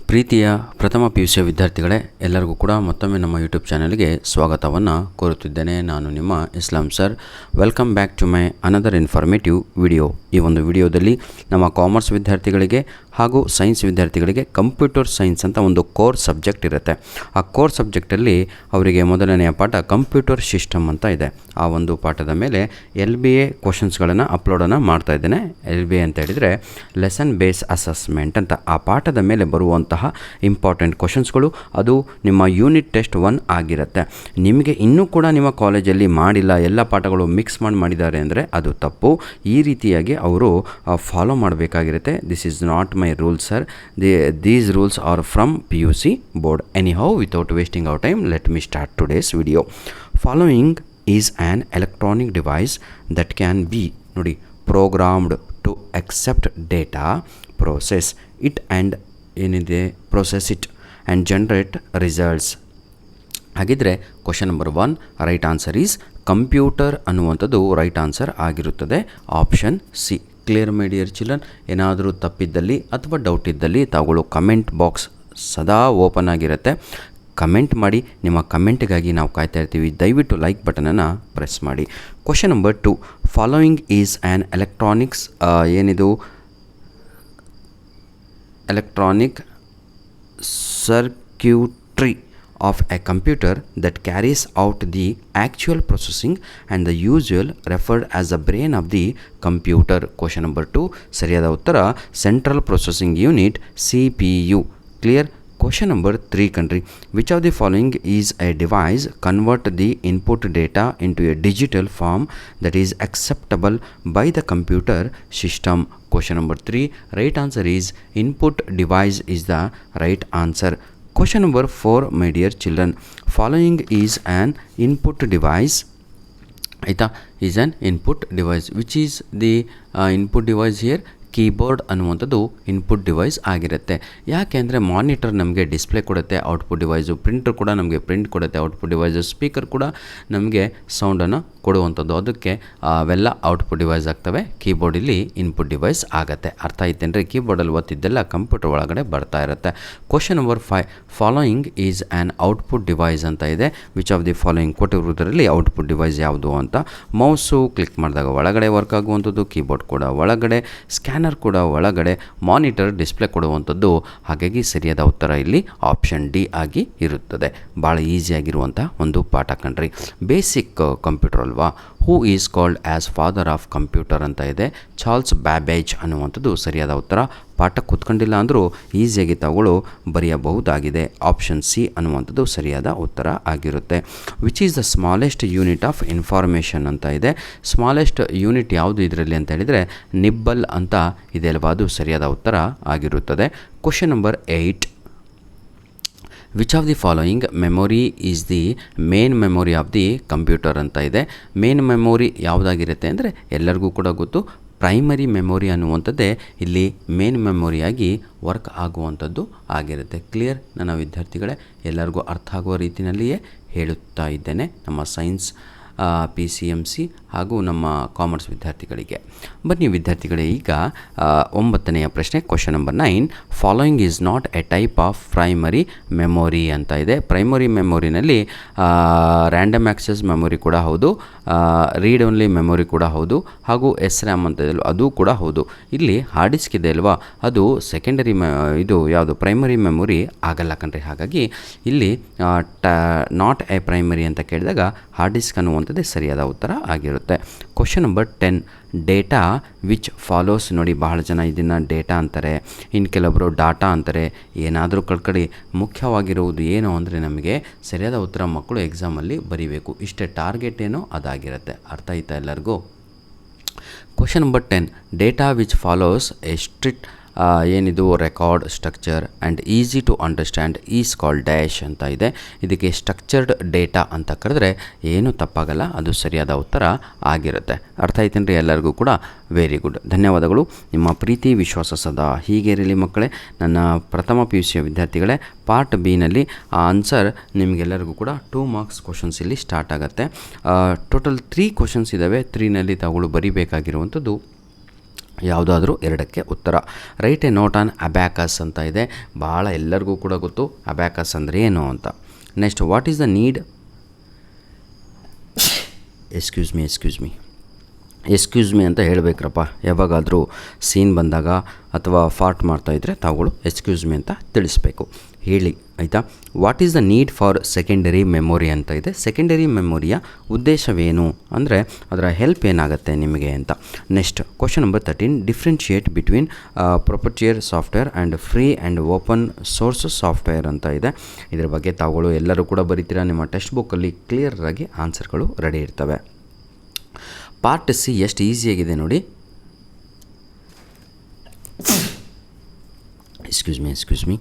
ಪ್ರೀತಿಯ ಪ್ರಥಮ PUC ವಿದ್ಯಾರ್ಥಿಗಳೇ, ಎಲ್ಲರಿಗೂ ಕೂಡ ಮತ್ತೊಮ್ಮೆ ನಮ್ಮ ಯೂಟ್ಯೂಬ್ ಚಾನಲ್ಗೆ ಸ್ವಾಗತವನ್ನು ಕೋರುತ್ತಿದ್ದೇನೆ. ನಾನು ನಿಮ್ಮ Islam sir. Welcome back to my another informative video. ಈ ಒಂದು ವಿಡಿಯೋದಲ್ಲಿ ನಮ್ಮ ಕಾಮರ್ಸ್ ವಿದ್ಯಾರ್ಥಿಗಳಿಗೆ ಹಾಗೂ ಸೈನ್ಸ್ ವಿದ್ಯಾರ್ಥಿಗಳಿಗೆ ಕಂಪ್ಯೂಟರ್ ಸೈನ್ಸ್ ಅಂತ ಒಂದು ಕೋರ್ ಸಬ್ಜೆಕ್ಟ್ ಇರುತ್ತೆ. ಆ ಕೋರ್ ಸಬ್ಜೆಕ್ಟಲ್ಲಿ ಅವರಿಗೆ ಮೊದಲನೆಯ ಪಾಠ ಕಂಪ್ಯೂಟರ್ ಸಿಸ್ಟಮ್ ಅಂತ ಇದೆ. ಆ ಒಂದು ಪಾಠದ ಮೇಲೆ LBA ಕ್ವಶನ್ಸ್ಗಳನ್ನು ಅಪ್ಲೋಡನ್ನು ಮಾಡ್ತಾ ಇದ್ದೇನೆ. LBA ಅಂತ ಹೇಳಿದರೆ ಲೆಸನ್ ಬೇಸ್ ಅಸೆಸ್ಮೆಂಟ್ ಅಂತ. ಆ ಪಾಠದ ಮೇಲೆ ಬರುವಂತಹ ಇಂಪಾರ್ಟೆಂಟ್ ಕ್ವಶನ್ಸ್ಗಳು, ಅದು ನಿಮ್ಮ ಯೂನಿಟ್ ಟೆಸ್ಟ್ 1 ಆಗಿರುತ್ತೆ. ನಿಮಗೆ ಇನ್ನೂ ಕೂಡ ನಿಮ್ಮ ಕಾಲೇಜಲ್ಲಿ ಮಾಡಿಲ್ಲ, ಎಲ್ಲ ಪಾಠಗಳು ಮಿಕ್ಸ್ ಮಾಡಿದ್ದಾರೆ ಅಂದರೆ ಅದು ತಪ್ಪು. ಈ ರೀತಿಯಾಗಿ ಅವರು ಫಾಲೋ ಮಾಡಬೇಕಾಗಿರುತ್ತೆ. This is not my rules sir. These rules are from PUC board. Anyhow, without wasting our time, let me start today's video. Following is an electronic device that can be, ನೋಡಿ, programmed to accept data, process it and ಏನಿದೆ process it and generate results. ಹಾಗಿದ್ರೆ question number 1 right answer is computer ಅನ್ನುವಂಥದ್ದು right answer ಆಗಿರುತ್ತದೆ. Option C. Clear my dear children. ಏನಾದರೂ ತಪ್ಪಿದ್ದಲ್ಲಿ ಅಥವಾ doubt ಇದ್ದಲ್ಲಿ ತಾವುಗಳು comment box ಸದಾ ಓಪನ್ ಆಗಿರುತ್ತೆ. ಕಮೆಂಟ್ ಮಾಡಿ. ನಿಮ್ಮ ಕಮೆಂಟ್ಗಾಗಿ ನಾವು ಕಾಯ್ತಾ ಇರ್ತೀವಿ. ದಯವಿಟ್ಟು ಲೈಕ್ ಬಟನನ್ನು ಪ್ರೆಸ್ ಮಾಡಿ. Question number 2 following is an electronics, ಏನಿದು electronic circuitry of a computer that carries out the actual processing and the usual referred as the brain of the computer. Question number 2 ಸರಿಯಾದ ಉತ್ತರ central processing unit CPU. Clear. Question number 3 country. Which of the following is a device convert the input data into a digital form that is acceptable by the computer system? Question number 3 right answer is input device is the right answer. Question number 4 my dear children. Following is an input device. ಆಯಿತಾ, is an input device. Which is the input device here? Keyboard ಅನ್ನುವಂಥದ್ದು input device ಆಗಿರುತ್ತೆ. ಯಾಕೆ ಅಂದರೆ monitor ನಮಗೆ display ಕೊಡುತ್ತೆ, output device. Printer ಕೂಡ ನಮಗೆ print ಕೊಡುತ್ತೆ, ಔಟ್ಪುಟ್ ಡಿವೈಸು. ಸ್ಪೀಕರ್ ಕೂಡ ನಮಗೆ ಸೌಂಡನ್ನು ಕೊಡುವಂಥದ್ದು. ಅದಕ್ಕೆ ಅವೆಲ್ಲ ಔಟ್ಪುಟ್ ಡಿವೈಸ್ ಆಗ್ತವೆ. ಕೀಬೋರ್ಡ್ ಇಲ್ಲಿ ಇನ್ಪುಟ್ ಡಿವೈಸ್ ಆಗುತ್ತೆ. ಅರ್ಥ ಆಯ್ತೇನ್ರಿ? ಕೀಬೋರ್ಡಲ್ಲಿ ಒತ್ತಿದ್ದೆಲ್ಲ ಕಂಪ್ಯೂಟರ್ ಒಳಗಡೆ ಬರ್ತಾ ಇರುತ್ತೆ. Question number 5 following is an output device ಅಂತ ಇದೆ. ವಿಚ್ ಆಫ್ ದಿ ಫಾಲೋಯಿಂಗ್ ಕೊಟ್ಟಿರುವುದರಲ್ಲಿ ಔಟ್ಪುಟ್ ಡಿವೈಸ್ ಯಾವುದು ಅಂತ. ಮೌಸು ಕ್ಲಿಕ್ ಮಾಡಿದಾಗ ಒಳಗಡೆ ವರ್ಕ್ ಆಗುವಂಥದ್ದು, ಕೀಬೋರ್ಡ್ ಕೂಡ ಒಳಗಡೆ, ಸ್ಕ್ಯಾನರ್ ಕೂಡ ಒಳಗಡೆ, ಮಾನಿಟರ್ ಡಿಸ್ಪ್ಲೇ ಕೊಡುವಂಥದ್ದು. ಹಾಗಾಗಿ ಸರಿಯಾದ ಉತ್ತರ ಇಲ್ಲಿ ಆಪ್ಷನ್ ಡಿ ಆಗಿ ಇರುತ್ತದೆ. ಭಾಳ ಈಸಿಯಾಗಿರುವಂಥ ಒಂದು ಪಾಠ ಕಣ್ರಿ. ಬೇಸಿಕ್ ಕಂಪ್ಯೂಟರ್ ಅಲ್ವಾ. Who is called as father of computer ಅಂತ ಇದೆ. ಚಾರ್ಲ್ಸ್ ಬ್ಯಾಬೇಜ್ ಅನ್ನುವಂಥದ್ದು ಸರಿಯಾದ ಉತ್ತರ. ಪಾಠ ಕೂತ್ಕೊಂಡಿಲ್ಲ ಅಂದರೂ ಈಸಿಯಾಗಿ ತಾವುಗಳು ಬರೆಯಬಹುದಾಗಿದೆ. ಆಪ್ಷನ್ ಸಿ ಅನ್ನುವಂಥದ್ದು ಸರಿಯಾದ ಉತ್ತರ ಆಗಿರುತ್ತೆ. Which is the smallest unit of information ಅಂತ ಇದೆ. ಸ್ಮಾಲೆಸ್ಟ್ ಯೂನಿಟ್ ಯಾವುದು ಇದರಲ್ಲಿ ಅಂತ ಹೇಳಿದರೆ ನಿಬ್ಬಲ್ ಅಂತ ಇದೆ ಅಲ್ವಾ, ಅದು ಸರಿಯಾದ ಉತ್ತರ ಆಗಿರುತ್ತದೆ. Question number 8 which of the following memory is the main memory of the computer ಅಂತ ಇದೆ. ಮೇನ್ ಮೆಮೊರಿ ಯಾವುದಾಗಿರುತ್ತೆ ಅಂದರೆ ಎಲ್ಲರಿಗೂ ಕೂಡ ಗೊತ್ತು, ಪ್ರೈಮರಿ ಮೆಮೊರಿ ಅನ್ನುವಂಥದ್ದೇ ಇಲ್ಲಿ ಮೇನ್ ಮೆಮೊರಿಯಾಗಿ ವರ್ಕ್ ಆಗುವಂಥದ್ದು ಆಗಿರುತ್ತೆ. ಕ್ಲಿಯರ್ ನನ್ನ ವಿದ್ಯಾರ್ಥಿಗಳೇ? ಎಲ್ಲರಿಗೂ ಅರ್ಥ ಆಗುವ ರೀತಿಯಲ್ಲಿಯೇ ಹೇಳುತ್ತಾ ಇದ್ದೇನೆ ನಮ್ಮ ಸೈನ್ಸ್ PCMC ಹಾಗೂ ನಮ್ಮ ಕಾಮರ್ಸ್ ವಿದ್ಯಾರ್ಥಿಗಳಿಗೆ. ಬನ್ನಿ ವಿದ್ಯಾರ್ಥಿಗಳೇ, ಈಗ 9ನೆಯ ಪ್ರಶ್ನೆ. Question number 9 following is not A type of primary memory ಅಂತ ಇದೆ. ಪ್ರೈಮರಿ ಮೆಮೊರಿನಲ್ಲಿ ರ್ಯಾಂಡಮ್ ಆಕ್ಸೆಸ್ ಮೆಮೊರಿ ಕೂಡ ಹೌದು, ರೀಡ್ ಓನ್ಲಿ ಮೆಮೊರಿ ಕೂಡ ಹೌದು, ಹಾಗೂ SRAM ಅಂತ ಇದೆ ಅದು ಕೂಡ ಹೌದು. ಇಲ್ಲಿ ಹಾರ್ಡ್ ಡಿಸ್ಕ್ ಇದೆ ಅಲ್ವಾ, ಅದು ಸೆಕೆಂಡರಿ ಇದು ಯಾವುದು ಪ್ರೈಮರಿ ಮೆಮೊರಿ ಆಗಲ್ಲ ಕಣ್ರಿ. ಹಾಗಾಗಿ ಇಲ್ಲಿ ನಾಟ್ ಎ ಪ್ರೈಮರಿ ಅಂತ ಕೇಳಿದಾಗ ಹಾರ್ಡ್ ಡಿಸ್ಕ್ ಅನ್ನುವಂಥದ್ದೇ ಸರಿಯಾದ ಉತ್ತರ ಆಗಿರುತ್ತೆ. Question number 10 data which follows. ನೋಡಿ, ಬಹಳ ಜನ ಇದನ್ನು ಡೇಟಾ ಅಂತಾರೆ, ಇನ್ನು ಕೆಲವೊಬ್ಬರು ಡಾಟಾ ಅಂತಾರೆ. ಏನಾದರೂ ಕಳ್ಕಡಿ, ಮುಖ್ಯವಾಗಿರುವುದು ಏನು ಅಂದರೆ ನಮಗೆ ಸರಿಯಾದ ಉತ್ತರ ಮಕ್ಕಳು ಎಕ್ಸಾಮಲ್ಲಿ ಬರೀಬೇಕು. ಇಷ್ಟೇ ಟಾರ್ಗೆಟ್ ಏನೋ ಅದಾಗಿರುತ್ತೆ. ಅರ್ಥ ಆಯ್ತಾ ಎಲ್ಲರಿಗೂ? Question number 10 data which follows a strict ಏನಿದು record structure and easy to understand is called dash ಅಂತ ಇದೆ. ಇದಕ್ಕೆ ಸ್ಟ್ರಕ್ಚರ್ಡ್ ಡೇಟಾ ಅಂತ ಕರೆದ್ರೆ ಏನೂ ತಪ್ಪಾಗಲ್ಲ, ಅದು ಸರಿಯಾದ ಉತ್ತರ ಆಗಿರುತ್ತೆ. ಅರ್ಥ ಆಯ್ತೇನ್ರಿ ಎಲ್ಲರಿಗೂ ಕೂಡ? ವೆರಿ ಗುಡ್, ಧನ್ಯವಾದಗಳು. ನಿಮ್ಮ ಪ್ರೀತಿ ವಿಶ್ವಾಸ ಸದಾ ಹೀಗೆ ಇರಲಿ ಮಕ್ಕಳೇ. ನನ್ನ ಪ್ರಥಮ PUC ವಿದ್ಯಾರ್ಥಿಗಳೇ, ಪಾರ್ಟ್ ಬಿನಲ್ಲಿ ಆನ್ಸರ್ ನಿಮಗೆಲ್ಲರಿಗೂ ಕೂಡ 2 ಮಾರ್ಕ್ಸ್ ಕ್ವಶನ್ಸ್ ಇಲ್ಲಿ ಸ್ಟಾರ್ಟ್ ಆಗುತ್ತೆ. ಟೋಟಲ್ 3 ಕ್ವಶನ್ಸ್ ಇದ್ದಾವೆ. 3ನಲ್ಲಿ ತಾವುಗಳು ಬರೀಬೇಕಾಗಿರುವಂಥದ್ದು ಯಾವುದಾದ್ರೂ ಎರಡಕ್ಕೆ ಉತ್ತರ. Right A note on abacus ಅಂತ ಇದೆ. ಭಾಳ ಎಲ್ಲರಿಗೂ ಕೂಡ ಗೊತ್ತು ಅಬ್ಯಾಕಸ್ ಅಂದರೆ ಏನು ಅಂತ. Next, what is the need, excuse me ಅಂತ ಹೇಳಬೇಕ್ರಪ್ಪ. ಯಾವಾಗಾದರೂ ಸೀನ್ ಬಂದಾಗ ಅಥವಾ ಫಾರ್ಟ್ ಮಾಡ್ತಾಯಿದ್ರೆ ತಾವುಗಳು ಎಕ್ಸ್ಕ್ಯೂಸ್ ಮೀ ಅಂತ ತಿಳಿಸ್ಬೇಕು. ಹೇಳಿ ಆಯಿತಾ. What is the need for secondary memory ಅಂತ ಇದೆ. ಸೆಕೆಂಡರಿ ಮೆಮೊರಿಯ ಉದ್ದೇಶವೇನು ಅಂದರೆ ಅದರ ಹೆಲ್ಪ್ ಏನಾಗುತ್ತೆ ನಿಮಗೆ ಅಂತ. Next, question number 13, differentiate between proprietary software and free and open source software ಅಂತ ಇದೆ. ಇದರ ಬಗ್ಗೆ ತಾವುಗಳು ಎಲ್ಲರೂ ಕೂಡ ಬರೀತೀರಾ. ನಿಮ್ಮ ಟೆಕ್ಸ್ಟ್ ಬುಕ್ಕಲ್ಲಿ ಕ್ಲಿಯರಾಗಿ ಆನ್ಸರ್ಗಳು ರೆಡಿ ಇರ್ತವೆ. ಪಾರ್ಟ್ ಸಿ ಎಷ್ಟು ಈಸಿಯಾಗಿದೆ ನೋಡಿ. Excuse me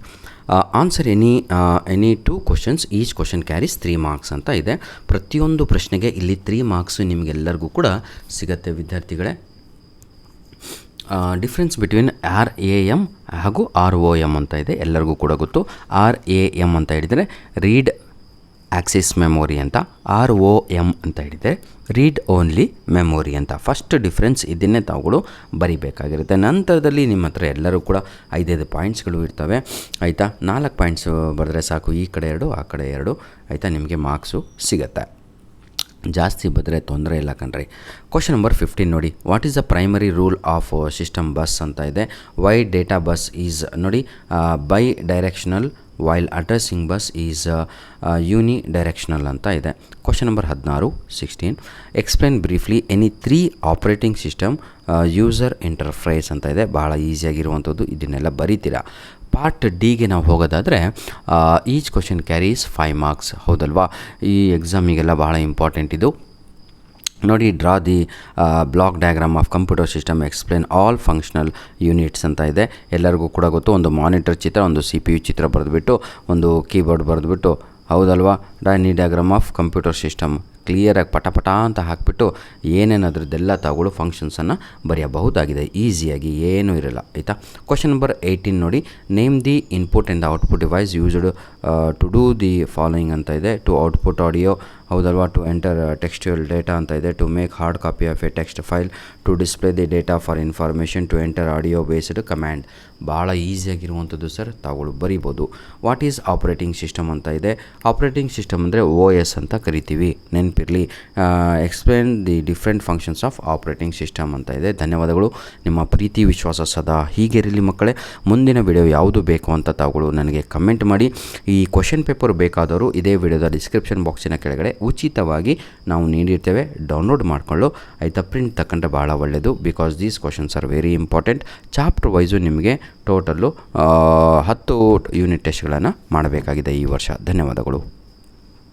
answer any 2 questions, each question carries 3 marks ಅಂತ ಇದೆ. ಪ್ರತಿಯೊಂದು ಪ್ರಶ್ನೆಗೆ ಇಲ್ಲಿ 3 ಮಾರ್ಕ್ಸು ನಿಮಗೆಲ್ಲರಿಗೂ ಕೂಡ ಸಿಗುತ್ತೆ ವಿದ್ಯಾರ್ಥಿಗಳೇ. ಡಿಫ್ರೆನ್ಸ್ ಬಿಟ್ವೀನ್ RAM ಹಾಗೂ ROM ಅಂತ ಇದೆ, ಎಲ್ಲರಿಗೂ ಕೂಡ ಗೊತ್ತು. RAM ಅಂತ ಹೇಳಿದರೆ ರೀಡ್ ಆಕ್ಸಿಸ್ ಮೆಮೊರಿ ಅಂತ, ROM ಅಂತ ಹೇಳಿದರೆ ರೀಡ್ ಓನ್ಲಿ ಮೆಮೊರಿ ಅಂತ. ಫಸ್ಟ್ ಡಿಫ್ರೆನ್ಸ್ ಇದನ್ನೇ ತಾವುಗಳು ಬರಿಬೇಕಾಗಿರುತ್ತೆ. ನಂತರದಲ್ಲಿ ನಿಮ್ಮ ಹತ್ರ ಎಲ್ಲರೂ ಕೂಡ 5 ಪಾಯಿಂಟ್ಸ್ಗಳು ಇರ್ತವೆ ಆಯಿತಾ. 4 ಪಾಯಿಂಟ್ಸು ಬರೆದ್ರೆ ಸಾಕು, ಈ ಕಡೆ 2 ಆ ಕಡೆ 2 ಆಯಿತಾ, ನಿಮಗೆ ಮಾರ್ಕ್ಸು ಸಿಗುತ್ತೆ. ಜಾಸ್ತಿ ಬದರೆ ತೊಂದರೆ ಇಲ್ಲ ಕಣ್ರಿ. ಕ್ವಶನ್ ನಂಬರ್ 15 ನೋಡಿ. What is the primary rule of system bus ಅಂತ ಇದೆ. ವೈ ಡೇಟಾ ಬಸ್ ಈಸ್ ನೋಡಿ bidirectional while addressing bus is unidirectional ಅಂತ ಇದೆ. Question number 16, explain briefly any 3 operating system user interface ಅಂತ ಇದೆ. ಭಾಳ ಈಸಿಯಾಗಿರುವಂಥದ್ದು, ಇದನ್ನೆಲ್ಲ ಬರೀತೀರಾ. ಪಾರ್ಟ್ ಡಿಗೆ ನಾವು ಹೋಗೋದಾದರೆ ಈಚ್ ಕ್ವಶನ್ ಕ್ಯಾರೀಸ್ 5 ಮಾರ್ಕ್ಸ್. ಹೌದಲ್ವಾ, ಈ ಎಕ್ಸಾಮಿಗೆಲ್ಲ ಭಾಳ ಇಂಪಾರ್ಟೆಂಟ್ ಇದು ನೋಡಿ. Draw the block diagram of computer system, explain all functional units ಅಂತ ಇದೆ. ಎಲ್ಲರಿಗೂ ಕೂಡ ಗೊತ್ತು. ಒಂದು ಮಾನಿಟರ್ ಚಿತ್ರ, ಒಂದು CPU ಚಿತ್ರ ಬರೆದುಬಿಟ್ಟು, ಒಂದು ಕೀಬೋರ್ಡ್ ಬರೆದುಬಿಟ್ಟು, ಹೌದಲ್ವಾ, ಡಯಾಗ್ರಾಮ್ ಆಫ್ ಕಂಪ್ಯೂಟರ್ ಸಿಸ್ಟಮ್ ಕ್ಲಿಯರಾಗಿ ಪಟ ಅಂತ ಹಾಕಿಬಿಟ್ಟು ಏನೇನು ಅದರದ್ದೆಲ್ಲ ತಗೊಳ್ಳೋ ಫಂಕ್ಷನ್ಸನ್ನು ಬರೆಯಬಹುದಾಗಿದೆ ಈಸಿಯಾಗಿ, ಏನೂ ಇರಲ್ಲ ಆಯಿತಾ. ಕ್ವಶನ್ ನಂಬರ್ 18 ನೋಡಿ. Name the input and the output device used to do the following ಅಂತ ಇದೆ. ಟು ಔಟ್ಪುಟ್ ಆಡಿಯೋ, ಹೌದಲ್ವಾ, ಟು ಎಂಟರ್ ಟೆಕ್ಸ್ಚುಯಲ್ ಡೇಟಾ ಅಂತ ಇದೆ. To make hard copy of a text file, to display the data for information, to enter audio based command. ಭಾಳ ಈಸಿಯಾಗಿರುವಂಥದ್ದು sir, ತಾವುಗಳು ಬರಿಬೋದು. What is operating system ಅಂತ ಇದೆ. Operating system ಅಂದರೆ OS ಅಂತ ಕರಿತೀವಿ, ನೆನಪಿರಲಿ. Explain the different functions of operating system ಅಂತ ಇದೆ. ಧನ್ಯವಾದಗಳು. ನಿಮ್ಮ ಪ್ರೀತಿ ವಿಶ್ವಾಸ ಸದಾ ಹೀಗೆ ಇರಲಿ ಮಕ್ಕಳೇ. ಮುಂದಿನ ವಿಡಿಯೋ ಯಾವುದು ಬೇಕು ಅಂತ ತಾವುಗಳು ನನಗೆ ಕಮೆಂಟ್ ಮಾಡಿ. ಈ ಕ್ವಶನ್ ಪೇಪರ್ ಬೇಕಾದವರು ಇದೇ ವಿಡಿಯೋದ ಡಿಸ್ಕ್ರಿಪ್ಷನ್ ಬಾಕ್ಸಿನ ಕೆಳಗಡೆ ಉಚಿತವಾಗಿ ನಾವು ನೀಡಿರ್ತೇವೆ, ಡೌನ್ಲೋಡ್ ಮಾಡಿಕೊಳ್ಳು ಆಯಿತಾ. ಪ್ರಿಂಟ್ ತಗೊಂಡ್ರೆ ಭಾಳ ಒಳ್ಳೆಯದು, because these questions are very important. Chapter wise ನಿಮಗೆ ಟೋಟಲ್ಲು 10 ಯೂನಿಟ್ ಟೆಸ್ಟ್ಗಳನ್ನು ಮಾಡಬೇಕಾಗಿದೆ ಈ ವರ್ಷ. ಧನ್ಯವಾದಗಳು.